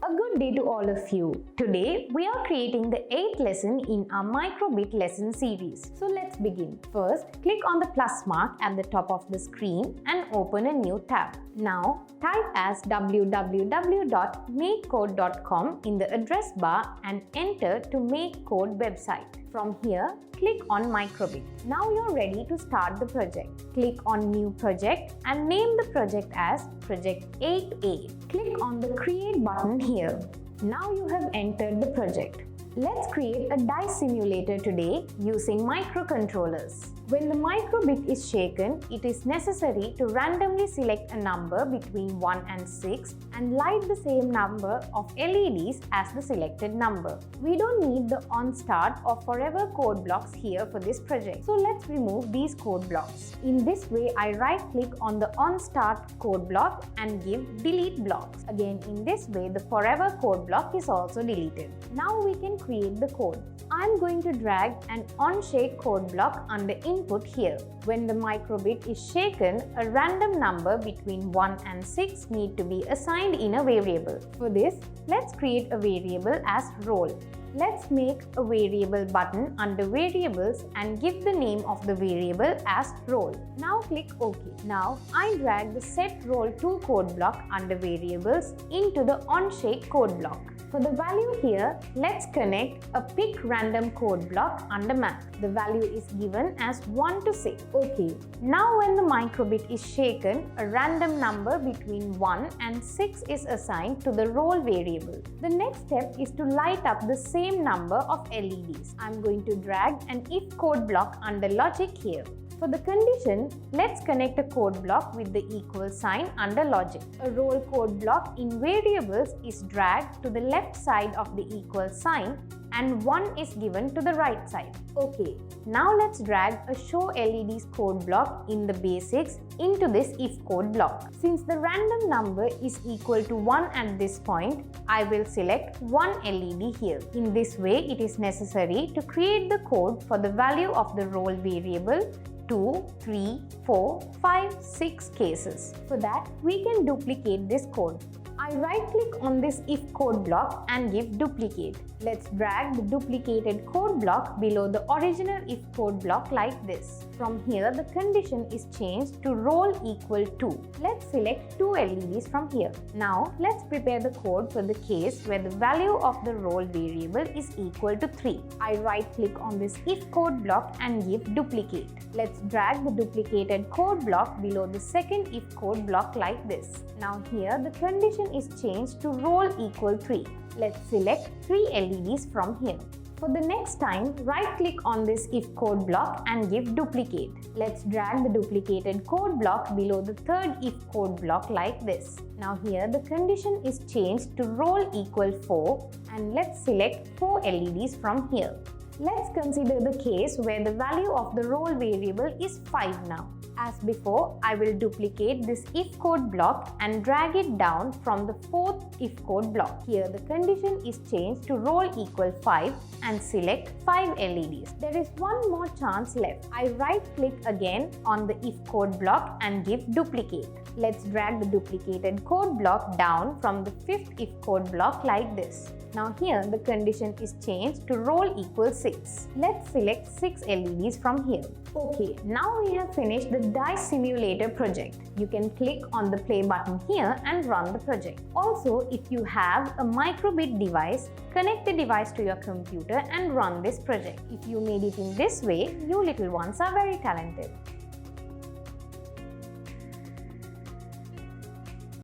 A good day to all of you. Today we are creating the 8th lesson in our microbit lesson series. So let's begin. First, click on the plus mark at the top of the screen and open a new tab. Now type as www.makecode.com in the address bar and enter to MakeCode website. From here, click on microbit. Now you're ready to start the project. Click on new project and name the project as project 8A. Click on the create button here. Now you have entered the project. Let's create a dice simulator today using microcontrollers. When the microbit is shaken, it is necessary to randomly select a number between 1 and 6 and light the same number of LEDs as the selected number. We don't need the on start or forever code blocks here for this project. So let's remove these code blocks. In this way, I right click on the on start code block and give delete blocks. Again, in this way, the forever code block is also deleted. Now we can create the code. I'm going to drag an on-shake code block under input here. When the microbit is shaken, a random number between 1 and 6 need to be assigned in a variable. For this, let's create a variable as roll. Let's make a variable button under variables and give the name of the variable as roll. Now click OK. Now I drag the set roll2 code block under variables into the on-shake code block. For the value here, let's connect a pick random code block under math. The value is given as 1 to 6. Okay. Now when the microbit is shaken, a random number between 1 and 6 is assigned to the roll variable. The next step is to light up the same number of LEDs. I'm going to drag an if code block under logic here. For the condition, let's connect a code block with the equal sign under logic. A roll code block in variables is dragged to the left side of the equal sign and 1 is given to the right side. Okay, now let's drag a show LEDs code block in the basics into this if code block. Since the random number is equal to 1 at this point, I will select 1 LED here. In this way, it is necessary to create the code for the value of the roll variable 2, 3, 4, 5, 6 cases. For that, we can duplicate this code. I right-click on this if code block and give duplicate. Let's drag the duplicated code block below the original if code block like this. From here, the condition is changed to roll equal 2. Let's select 2 LEDs from here. Now, let's prepare the code for the case where the value of the roll variable is equal to 3. I right-click on this if code block and give duplicate. Let's drag the duplicated code block below the second if code block like this. Now here, the condition is changed to roll equal 3. Let's select 3 LEDs from here. For the next time, right-click on this if code block and give duplicate. Let's drag the duplicated code block below the third if code block like this. Now here, the condition is changed to roll equal 4 and let's select 4 LEDs from here. Let's consider the case where the value of the roll variable is 5 now. As before, I will duplicate this if code block and drag it down from the fourth if code block. Here the condition is changed to roll equal 5 and select 5 LEDs. There is one more chance left. I right click again on the if code block and give duplicate. Let's drag the duplicated code block down from the fifth if code block like this. Now here the condition is changed to roll equal 6. Let's select 6 LEDs from here. Okay, now we have finished the dice simulator project. You can click on the play button here and run the project. Also, if you have a microbit device, connect the device to your computer and run this project. If you made it in this way, you little ones are very talented.